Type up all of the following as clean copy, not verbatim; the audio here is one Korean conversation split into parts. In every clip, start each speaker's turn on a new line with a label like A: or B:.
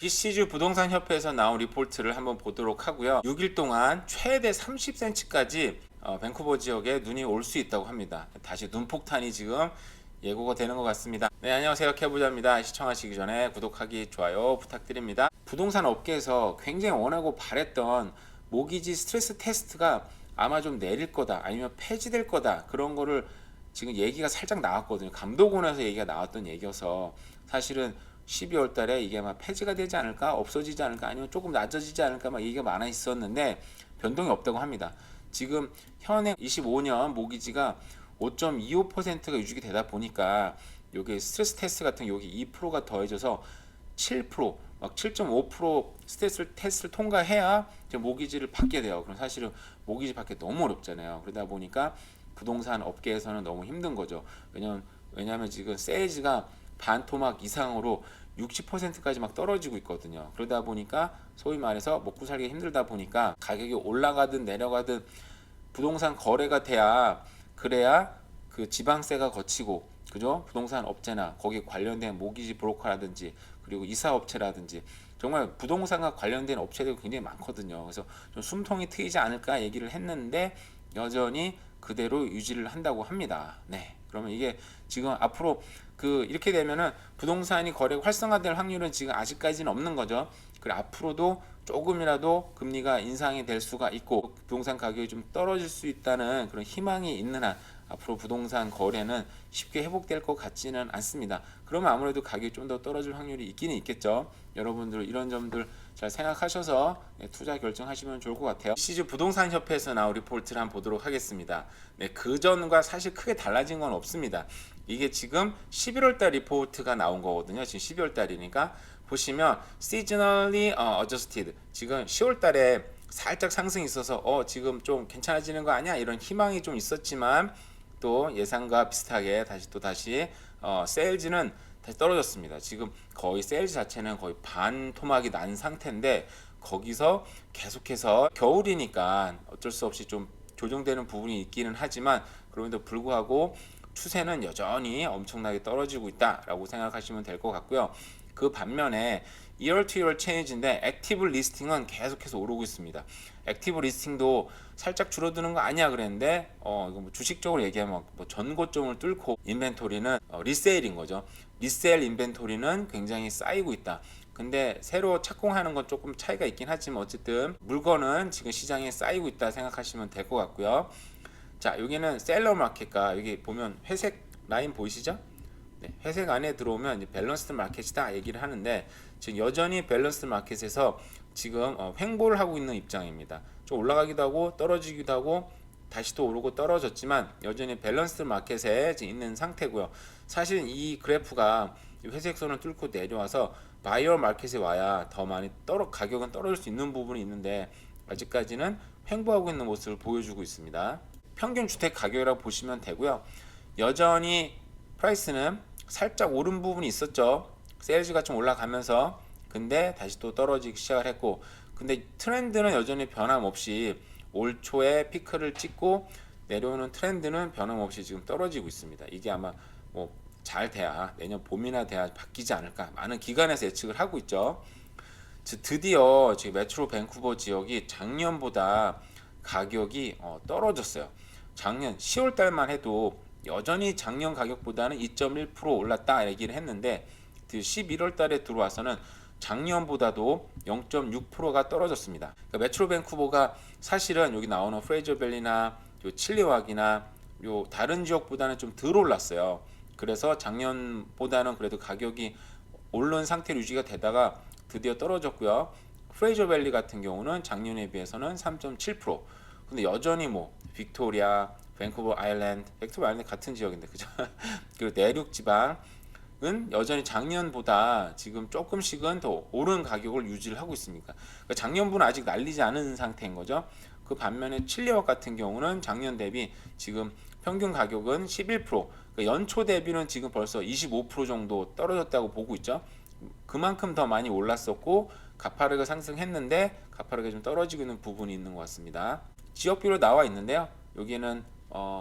A: BC주 부동산 협회에서 나온 리포트를 한번 보도록 하고요. 6일 동안 최대 30cm까지 밴쿠버 지역에 눈이 올 수 있다고 합니다. 다시 눈폭탄이 지금 예고가 되는 것 같습니다. 네, 안녕하세요. 캐부자입니다. 시청하시기 전에 구독하기, 좋아요 부탁드립니다. 부동산 업계에서 굉장히 원하고 바랬던 모기지 스트레스 테스트가 아마 좀 내릴 거다, 아니면 폐지될 거다, 그런 거를 지금 얘기가 살짝 나왔거든요. 감독원에서 얘기가 나왔던 얘기여서 사실은 12월 달에 이게 막 폐지가 되지 않을까, 없어지지 않을까, 아니면 조금 낮아지지 않을까 막 얘기가 많아 있었는데 변동이 없다고 합니다. 지금 현행 25년 모기지가 5.25%가 유지가 되다 보니까 여기 스트레스 테스트 같은 여기 2%가 더해져서 7%, 막 7.5% 스트레스 테스트를 통과해야 모기지를 받게 돼요. 그럼 사실은 모기지 받기 너무 어렵잖아요. 그러다 보니까 부동산 업계에서는 너무 힘든 거죠. 왜냐하면 지금 세일즈가 반토막 이상으로 60%까지 막 떨어지고 있거든요. 그러다 보니까 소위 말해서 먹고 살기 힘들다 보니까 가격이 올라가든 내려가든 부동산 거래가 돼야, 그래야 그 지방세가 거치고, 그죠? 부동산 업체나 거기 관련된 모기지 브로커라든지 그리고 이사업체라든지 정말 부동산과 관련된 업체들이 굉장히 많거든요. 그래서 좀 숨통이 트이지 않을까 얘기를 했는데 여전히 그대로 유지를 한다고 합니다. 네. 그러면 이게 지금 앞으로 이렇게 되면은 부동산이 거래가 활성화될 확률은 지금 아직까지는 없는 거죠. 그리고 앞으로도 조금이라도 금리가 인상이 될 수가 있고 부동산 가격이 좀 떨어질 수 있다는 그런 희망이 있는 한 앞으로 부동산 거래는 쉽게 회복될 것 같지는 않습니다. 그러면 아무래도 가격이 좀 더 떨어질 확률이 있기는 있겠죠. 여러분들 이런 점들 잘 생각하셔서 투자 결정하시면 좋을 것 같아요. 시주 부동산 협회에서 나온 리포트를 한번 보도록 하겠습니다. 네, 그 전과 사실 크게 달라진 건 없습니다. 이게 지금 11월 달 리포트가 나온 거거든요. 지금 12월 달이니까 보시면 seasonally adjusted, 지금 10월 달에 살짝 상승이 있어서 지금 좀 괜찮아지는 거 아니야, 이런 희망이 좀 있었지만 또 예상과 비슷하게 다시 세일즈는 다시 떨어졌습니다. 지금 거의 세일즈 자체는 거의 반토막이 난 상태인데 거기서 계속해서 겨울이니까 어쩔 수 없이 좀 조정되는 부분이 있기는 하지만 그럼에도 불구하고 추세는 여전히 엄청나게 떨어지고 있다라고 생각하시면 될 것 같고요. 그 반면에 year to year change인데 액티브 리스팅은 계속해서 오르고 있습니다. 액티브 리스팅도 살짝 줄어드는 거 아니야 그랬는데 이거 뭐 주식적으로 얘기하면 뭐 전고점을 뚫고 인벤토리는 리세일인 거죠. 리세일 인벤토리는 굉장히 쌓이고 있다. 근데 새로 착공하는 건 조금 차이가 있긴 하지만 어쨌든 물건은 지금 시장에 쌓이고 있다 생각하시면 될 것 같고요. 자, 여기는 셀러 마켓과 여기 보면 회색 라인 보이시죠? 네, 회색 안에 들어오면 이제 밸런스드 마켓이다 얘기를 하는데 지금 여전히 밸런스드 마켓에서 지금 횡보를 하고 있는 입장입니다. 좀 올라가기도 하고 떨어지기도 하고 다시 또 오르고 떨어졌지만 여전히 밸런스드 마켓에 있는 상태고요. 사실 이 그래프가 회색 선을 뚫고 내려와서 바이어 마켓에 와야 더 많이 가격은 떨어질 수 있는 부분이 있는데 아직까지는 횡보하고 있는 모습을 보여주고 있습니다. 평균 주택 가격이라고 보시면 되고요. 여전히 프라이스는 살짝 오른 부분이 있었죠. 세일즈가 좀 올라가면서 근데 다시 또 떨어지기 시작을 했고, 근데 트렌드는 여전히 변함없이 올 초에 피크를 찍고 내려오는 트렌드는 변함없이 지금 떨어지고 있습니다. 이게 아마 뭐 잘 돼야 내년 봄이나 돼야 바뀌지 않을까 많은 기관에서 예측을 하고 있죠. 드디어 지금 메트로 밴쿠버 지역이 작년보다 가격이 떨어졌어요. 작년 10월 달만 해도 여전히 작년 가격보다는 2.1% 올랐다 얘기를 했는데 11월 달에 들어와서는 작년보다도 0.6%가 떨어졌습니다. 그러니까 메트로 밴쿠버가 사실은 여기 나오는 프레이저밸리나 칠리왁이나 다른 지역보다는 좀 덜 올랐어요. 그래서 작년보다는 그래도 가격이 오른 상태로 유지가 되다가 드디어 떨어졌고요. 프레이저밸리 같은 경우는 작년에 비해서는 3.7%. 근데 여전히 뭐 빅토리아, 밴쿠버 아일랜드 같은 지역인데 그죠? 그리고 내륙 지방은 여전히 작년보다 지금 조금씩은 더 오른 가격을 유지를 하고 있습니다. 그러니까 작년분은 아직 날리지 않은 상태인 거죠. 그 반면에 칠리역 같은 경우는 작년 대비 지금 평균 가격은 11%, 그러니까 연초 대비는 지금 벌써 25% 정도 떨어졌다고 보고 있죠. 그만큼 더 많이 올랐었고 가파르게 상승했는데 가파르게 좀 떨어지고 있는 부분이 있는 것 같습니다. 지역별로 나와 있는데요. 여기는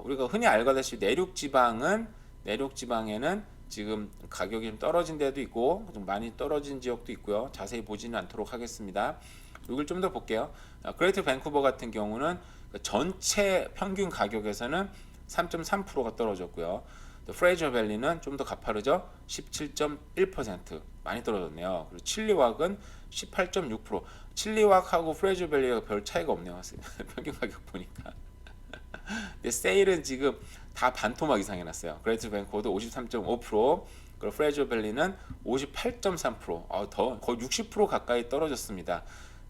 A: 우리가 흔히 알고 있듯이 내륙 지방에는 지금 가격이 좀 떨어진 데도 있고 좀 많이 떨어진 지역도 있고요. 자세히 보지는 않도록 하겠습니다. 이걸 좀 더 볼게요. 그레이트 밴쿠버 같은 경우는 전체 평균 가격에서는 3.3%가 떨어졌고요. 프레이저 밸리는 좀 더 가파르죠. 17.1% 많이 떨어졌네요. 그리고 칠리왁은 18.6%. 칠리왁하고 프레이저 밸리가 별 차이가 없네요. 평균 가격 보니까. 근데 세일은 지금 다 반토막 이상 해놨어요. 그레이트 밴쿠버도 53.5%, 그리고 프레이저 밸리는 58.3%. 더 거의 60% 가까이 떨어졌습니다.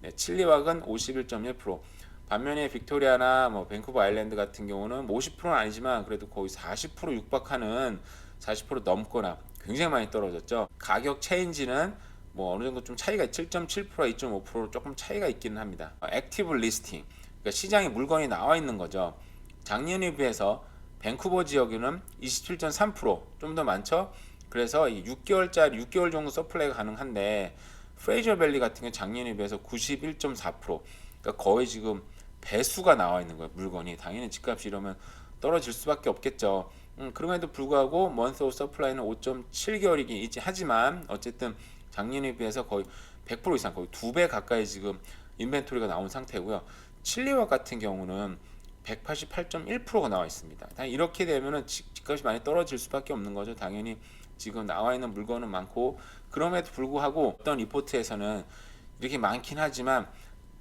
A: 네, 칠리왁은 51.1%. 반면에 빅토리아나 뭐 밴쿠버 아일랜드 같은 경우는 50%는 아니지만 그래도 거의 40% 육박하는 40% 넘거나 굉장히 많이 떨어졌죠. 가격 체인지는 뭐 어느 정도 좀 차이가 7.7%, 2.5% 조금 차이가 있기는 합니다. 액티브 리스팅, 그러니까 시장에 물건이 나와 있는 거죠. 작년에 비해서 밴쿠버 지역에는 27.3%좀 더 많죠. 그래서 이 6개월짜리 6개월 정도 서플라이가 가능한데 프레이저 밸리 같은 경우 작년에 비해서 91.4%, 그러니까 거의 지금 배수가 나와 있는 거예요. 물건이 당연히 집값이 이러면 떨어질 수밖에 없겠죠. 그럼에도 불구하고 먼스 오브 서플라이는 5.7개월이긴 있지, 하지만 어쨌든 작년에 비해서 거의 100% 이상, 거의 2배 가까이 지금 인벤토리가 나온 상태고요. 칠리왁 같은 경우는 188.1%가 나와 있습니다. 이렇게 되면은 집값이 많이 떨어질 수밖에 없는 거죠. 당연히 지금 나와 있는 물건은 많고, 그럼에도 불구하고 어떤 리포트에서는 이렇게 많긴 하지만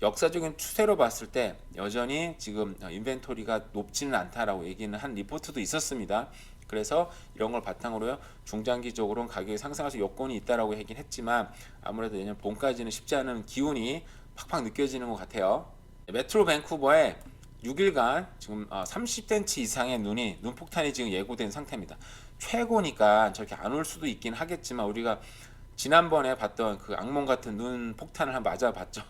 A: 역사적인 추세로 봤을 때 여전히 지금 인벤토리가 높지는 않다라고 얘기는 한 리포트도 있었습니다. 그래서 이런 걸 바탕으로요, 중장기적으로는 가격이 상승할 여건이 있다라고 얘기는 했지만 아무래도 내년 봄까지는 쉽지 않은 기운이 팍팍 느껴지는 것 같아요. 메트로 밴쿠버에 6일간 지금 30cm 이상의 눈폭탄이 지금 예고된 상태입니다. 최고니까 저렇게 안 올 수도 있긴 하겠지만 우리가 지난번에 봤던 그 악몽 같은 눈 폭탄을 한번 맞아봤죠.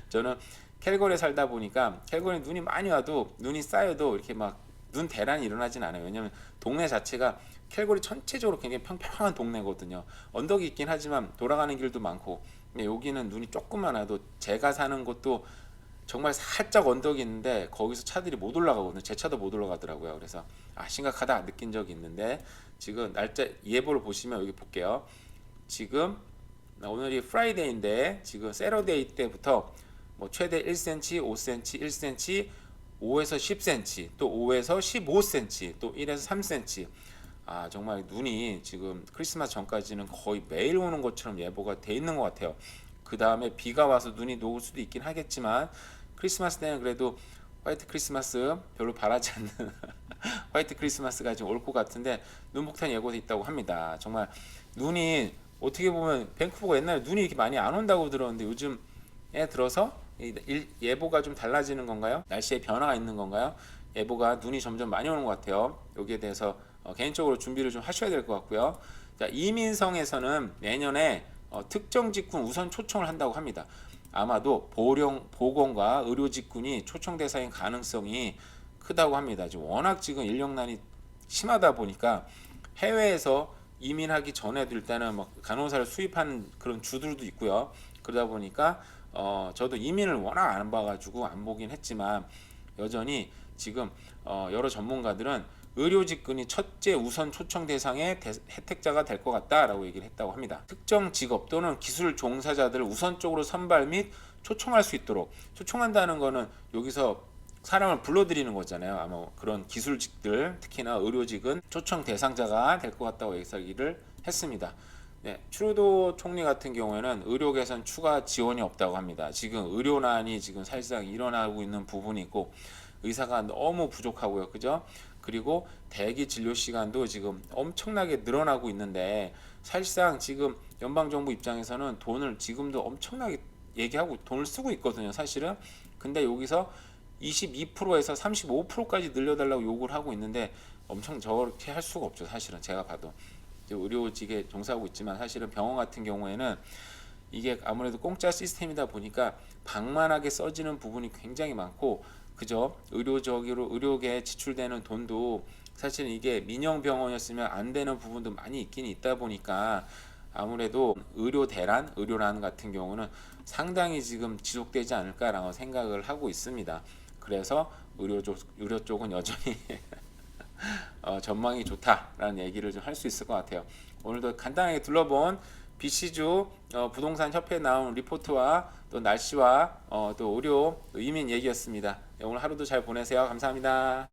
A: 저는 캘거리에 살다 보니까 캘거리 눈이 많이 와도, 눈이 쌓여도 이렇게 막 눈 대란이 일어나진 않아요. 왜냐면 동네 자체가 캘거리 전체적으로 굉장히 평평한 동네거든요. 언덕이 있긴 하지만 돌아가는 길도 많고, 근데 여기는 눈이 조금만 와도, 제가 사는 곳도 정말 살짝 언덕이 있는데 거기서 차들이 못 올라가거든요. 제 차도 못 올라가더라고요. 그래서 심각하다 느낀 적이 있는데, 지금 날짜 예보를 보시면 여기 볼게요. 지금 오늘이 프라이데이인데 지금 세러데이 때부터 뭐 최대 1cm, 5cm, 1cm, 5에서 10cm, 또 5에서 15cm, 또 1에서 3cm. 정말 눈이 지금 크리스마스 전까지는 거의 매일 오는 것처럼 예보가 돼 있는 것 같아요. 그 다음에 비가 와서 눈이 녹을 수도 있긴 하겠지만 크리스마스 때는 그래도 화이트 크리스마스 별로 바라지 않는 화이트 크리스마스가 지금 올 것 같은데 눈폭탄 예고돼 있다고 합니다. 정말 눈이 어떻게 보면 밴쿠버가 옛날에 눈이 이렇게 많이 안 온다고 들었는데 요즘에 들어서 예보가 좀 달라지는 건가요? 날씨에 변화가 있는 건가요? 예보가 눈이 점점 많이 오는 것 같아요. 여기에 대해서 개인적으로 준비를 좀 하셔야 될 것 같고요. 자, 이민성에서는 내년에 특정 직군 우선 초청을 한다고 합니다. 아마도 보건과 의료 직군이 초청 대상인 가능성이 크다고 합니다. 지금 워낙 지금 인력난이 심하다 보니까 해외에서 이민하기 전에도 일단은 막 간호사를 수입하는 그런 주들도 있고요. 그러다 보니까 저도 이민을 워낙 안 봐가지고 안 보긴 했지만 여전히 지금 여러 전문가들은 의료 직군이 첫째 우선 초청 대상의 혜택자가 될 것 같다라고 얘기를 했다고 합니다. 특정 직업 또는 기술 종사자들을 우선적으로 선발 및 초청할 수 있도록, 초청한다는 거는 여기서 사람을 불러들이는 거잖아요. 아마 그런 기술직들, 특히나 의료직은 초청 대상자가 될 것 같다고 얘기를 했습니다. 네, 트루도 총리 같은 경우에는 의료 개선 추가 지원이 없다고 합니다. 지금 의료난이 지금 사실상 일어나고 있는 부분이 있고 의사가 너무 부족하고요, 그죠? 그리고 대기 진료 시간도 지금 엄청나게 늘어나고 있는데 사실상 지금 연방 정부 입장에서는 돈을 지금도 엄청나게 얘기하고 돈을 쓰고 있거든요, 사실은. 근데 여기서 22%에서 35%까지 늘려달라고 요구를 하고 있는데 엄청 저렇게 할 수가 없죠, 사실은. 제가 봐도 의료직에 종사하고 있지만 사실은 병원 같은 경우에는 이게 아무래도 공짜 시스템이다 보니까 방만하게 써지는 부분이 굉장히 많고, 그죠? 의료계에 지출되는 돈도 사실은 이게 민영 병원이었으면 안 되는 부분도 많이 있긴 있다 보니까 아무래도 의료난 같은 경우는 상당히 지금 지속되지 않을까라고 생각을 하고 있습니다. 그래서 의료 쪽은 여전히 전망이 좋다라는 얘기를 좀 할 수 있을 것 같아요. 오늘도 간단하게 둘러본 BC주 부동산 협회에 나온 리포트와 또 날씨와 또 의료 이민 얘기였습니다. 오늘 하루도 잘 보내세요. 감사합니다.